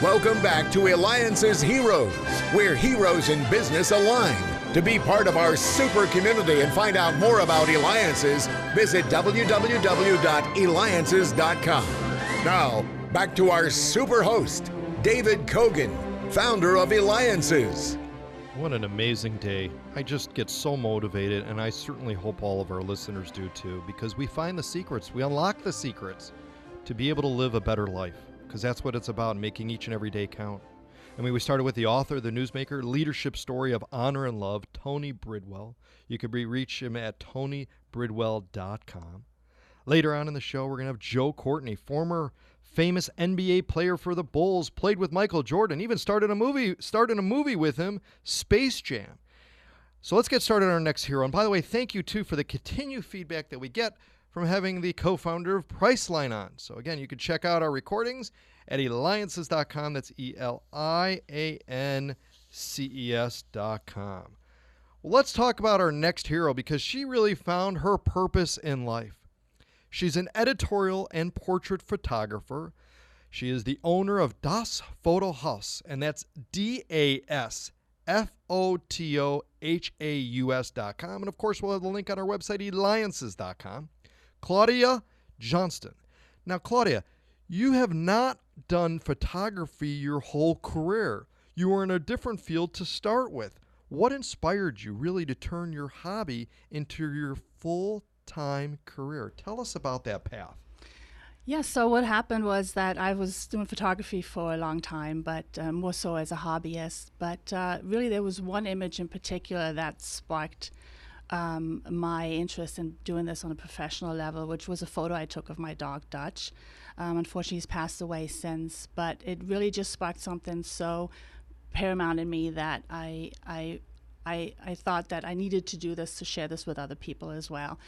Welcome back to Eliances Heroes, where heroes in business align. To be part of our super community and find out more about Eliances, visit www.Eliances.com. Now, back to our super host, David Kogan, founder of Eliances. What an amazing day. I just get so motivated, and I certainly hope all of our listeners do too, because we find the secrets, we unlock the secrets to be able to live a better life, because that's what it's about, making each and every day count. I mean, we started with the author, the newsmaker, leadership story of honor and love, Tony Bridwell. You can reach him at tonybridwell.com. Later on in the show, we're going to have Joe Courtney, former famous NBA player for the Bulls, played with Michael Jordan, even started a movie with him, Space Jam. So let's get started on our next hero. And by the way, thank you, too, for the continued feedback that we get from having the co-founder of Priceline on. So again, you can check out our recordings at Eliances.com. That's Eliances.com. Well, let's talk about our next hero, because she really found her purpose in life. She's an editorial and portrait photographer. She is the owner of Das Foto Haus, and that's DASFOTOHAUS.com. And of course, we'll have the link on our website, Eliances.com. Claudia Johnstone. Now, Claudia, you have not done photography your whole career. You were in a different field to start with. What inspired you really to turn your hobby into your full-time career? Tell us about that path. Yeah, so what happened was that I was doing photography for a long time, but more so as a hobbyist. But really there was one image in particular that sparked my interest in doing this on a professional level, which was a photo I took of my dog, Dutch. Unfortunately, he's passed away since, but it really just sparked something so paramount in me that I thought that I needed to do this, to share this with other people as well.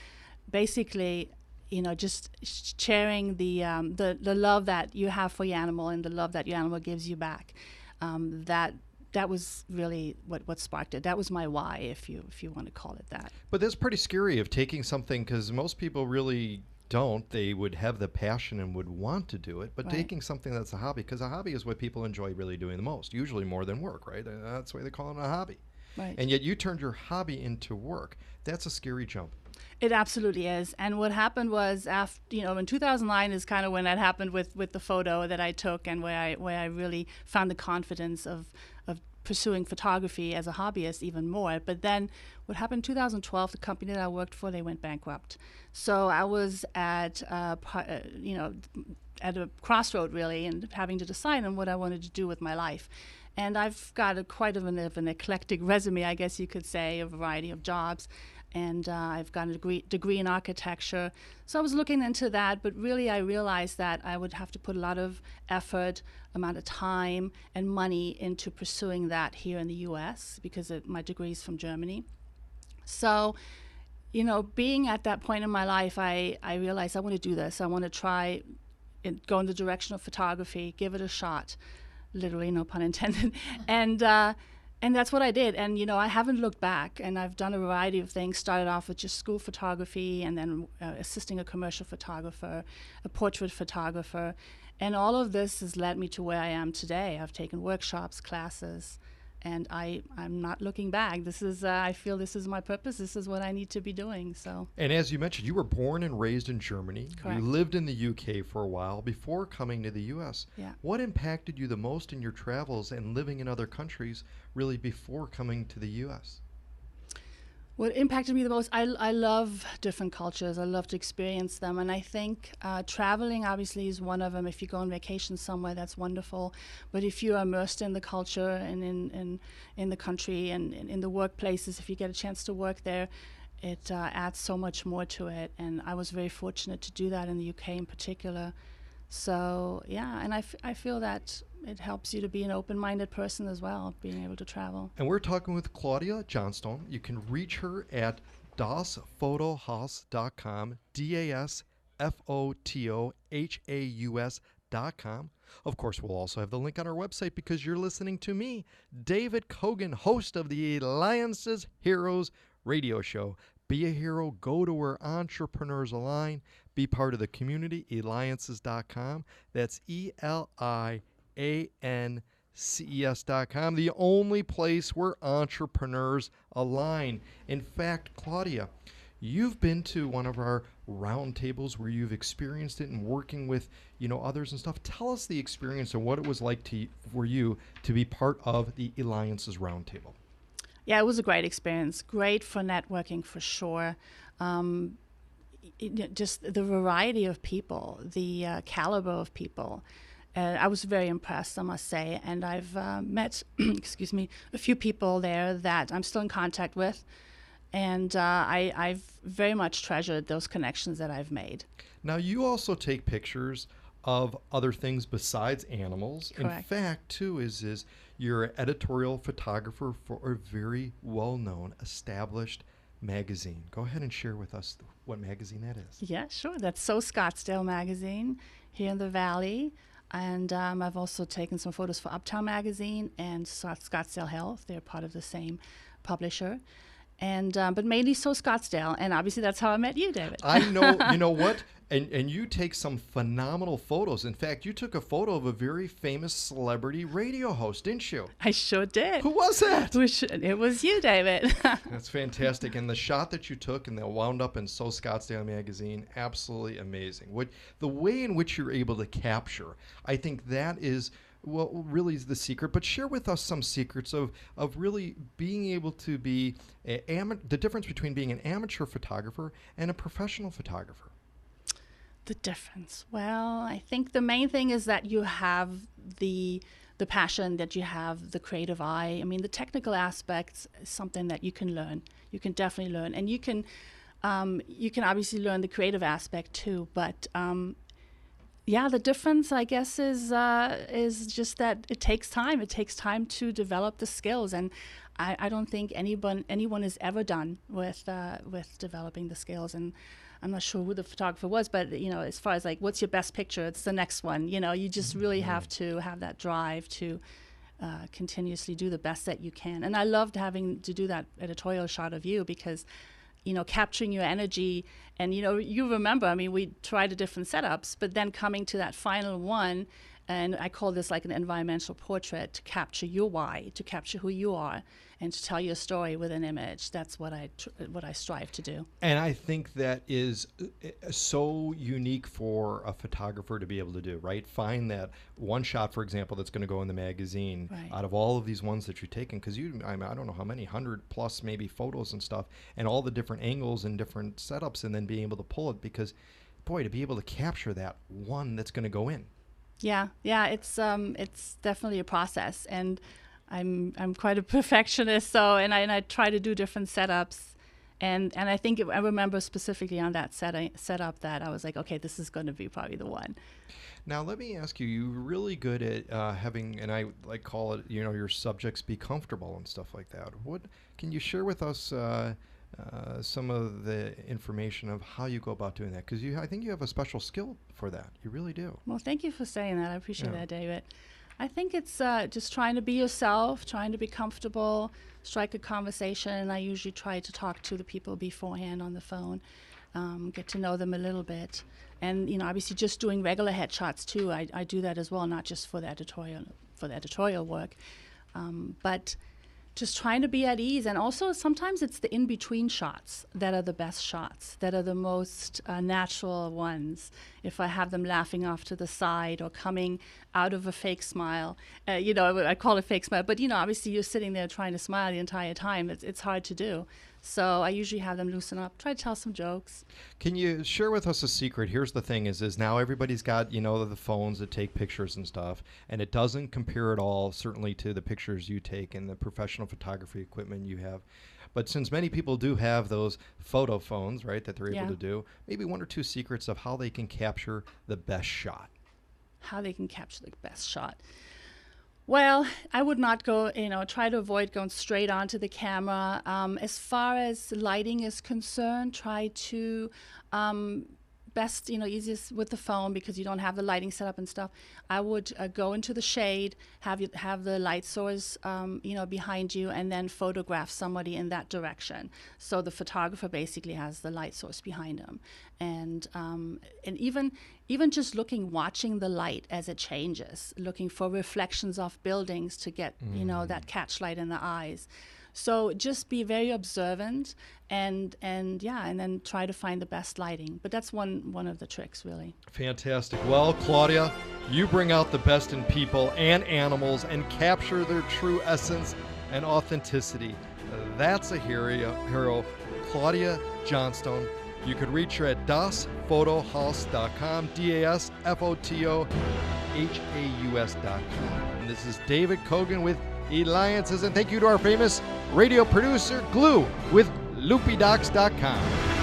Basically, you know, just sharing the love that you have for your animal and the love that your animal gives you back. That was really what sparked it. That was my why, if you want to call it that. But that's pretty scary of taking something, because most people really don't. They would have the passion and would want to do it, but Right. taking something that's a hobby, because a hobby is what people enjoy really doing the most, usually more than work, right? That's why they call it a hobby. Right. And yet you turned your hobby into work. That's a scary jump. It absolutely is. And what happened was, after, in 2009 is kind of when that happened with the photo that I took, and where I really found the confidence of pursuing photography as a hobbyist even more. But then what happened in 2012, the company that I worked for, they went bankrupt. So I was at a crossroad really, and having to decide on what I wanted to do with my life. And I've got quite of an eclectic resume, I guess you could say, a variety of jobs. And I've got a degree in architecture. So I was looking into that, but really I realized that I would have to put a lot of effort, amount of time, and money into pursuing that here in the U.S. because my degree is from Germany. So, being at that point in my life, I realized I want to do this. I want to try and go in the direction of photography, give it a shot, literally, no pun intended. And that's what I did. And, I haven't looked back, and I've done a variety of things. Started off with just school photography, and then assisting a commercial photographer, a portrait photographer. And all of this has led me to where I am today. I've taken workshops, classes, and I'm not looking back. I feel this is my purpose. This is what I need to be doing. So. And as you mentioned, you were born and raised in Germany. Correct. You lived in the UK for a while before coming to the U.S. Yeah. What impacted you the most in your travels and living in other countries really before coming to the U.S.? What impacted me the most, I love different cultures. I love to experience them. And I think traveling obviously is one of them. If you go on vacation somewhere, that's wonderful. But if you're immersed in the culture and in the country and in the workplaces, if you get a chance to work there, it adds so much more to it. And I was very fortunate to do that in the UK in particular. So, yeah, and I feel that it helps you to be an open-minded person as well, being able to travel. And we're talking with Claudia Johnstone. You can reach her at dasfotohaus.com, DASFOTOHAUS.com. Of course, we'll also have the link on our website because you're listening to me, David Kogan, host of the Eliances Heroes radio show. Be a hero, go to where entrepreneurs align, be part of the community, Eliances.com. That's Eliances.com. Eliances.com, the only place where entrepreneurs align. In fact, Claudia, you've been to one of our roundtables where you've experienced it and working with, others and stuff. Tell us the experience and what it was like for you to be part of the Eliances roundtable. Yeah, it was a great experience. Great for networking for sure. Just the variety of people, the caliber of people. I was very impressed, I must say. And I've met, excuse me, a few people there that I'm still in contact with. And I've very much treasured those connections that I've made. Now, you also take pictures of other things besides animals. Correct. In fact, too, is you're an editorial photographer for a very well-known, established magazine. Go ahead and share with us what magazine that is. Yeah, sure. That's So Scottsdale magazine here in the Valley. And I've also taken some photos for Uptown magazine and Scottsdale Health. They're part of the same publisher. And but mainly So Scottsdale, and obviously that's how I met you, David. I know, you know what? And you take some phenomenal photos. In fact, you took a photo of a very famous celebrity radio host, didn't you? I sure did. Who was that? It was you, David. That's fantastic. And the shot that you took and that wound up in So Scottsdale magazine, absolutely amazing. The way in which you're able to capture, I think that is, well, really is the secret. But share with us some secrets of really being able to be the difference between being an amateur photographer and a professional photographer. The difference. Well, I think the main thing is that you have the passion, that you have the creative eye. I mean, the technical aspects is something that you can learn. You can definitely learn, and you can obviously learn the creative aspect too. But yeah, the difference, I guess, is just that it takes time. It takes time to develop the skills, and I don't think anyone is ever done with developing the skills. And I'm not sure who the photographer was, but as far as like, what's your best picture? It's the next one. You just really have to have that drive to continuously do the best that you can. And I loved having to do that editorial shot of you because, capturing your energy. And, you remember, I mean, we tried the different setups, but then coming to that final one, and I call this like an environmental portrait, to capture your why, to capture who you are, and to tell your story with an image. That's what I strive to do. And I think that is so unique for a photographer to be able to do, right? Find that one shot, for example, that's going to go in the magazine, right, out of all of these ones that you're taking, because I don't know how many, 100 plus maybe photos and stuff, and all the different angles and different setups, and then being able to pull it, because, boy, to be able to capture that one that's going to go in. Yeah, it's definitely a process, and I'm quite a perfectionist, so and I try to do different setups, and I think I remember specifically on that setup that I was like, okay, this is going to be probably the one. Now let me ask you, you're really good at having, and I like call it, your subjects be comfortable and stuff like that. What can you share with us? Some of the information of how you go about doing that, because I think you have a special skill for that. You really do. Well, thank you for saying that. I appreciate that, David. I think it's just trying to be yourself, trying to be comfortable, strike a conversation. I usually try to talk to the people beforehand on the phone, get to know them a little bit, and obviously just doing regular headshots too. I do that as well, not just for the editorial work, but just trying to be at ease. And also sometimes it's the in-between shots that are the best shots, that are the most natural ones. If I have them laughing off to the side or coming out of a fake smile, I call it fake smile, but obviously you're sitting there trying to smile the entire time. It's hard to do. So I usually have them loosen up, try to tell some jokes. Can you share with us a secret? Here's the thing is now everybody's got, the phones that take pictures and stuff, and it doesn't compare at all, certainly, to the pictures you take and the professional photography equipment you have. But since many people do have those photo phones, right, that they're able to do, maybe one or two secrets of how they can capture the best shot. How they can capture the best shot. Well, I would not go, try to avoid going straight onto the camera. As far as lighting is concerned, try to best, easiest with the phone because you don't have the lighting set up and stuff. I would go into the shade, have the light source, behind you, and then photograph somebody in that direction. So the photographer basically has the light source behind him, and even just watching the light as it changes, looking for reflections of buildings to get that catch light in the eyes. So just be very observant and then try to find the best lighting. But that's one of the tricks, really. Fantastic. Well, Claudia, you bring out the best in people and animals and capture their true essence and authenticity. That's a hero, Claudia Johnstone. You could reach her at dasfotohaus.com, DASFOTOHAUS.com. And this is David Kogan with Eliances, and thank you to our famous radio producer, Glue, with LoopyDocs.com.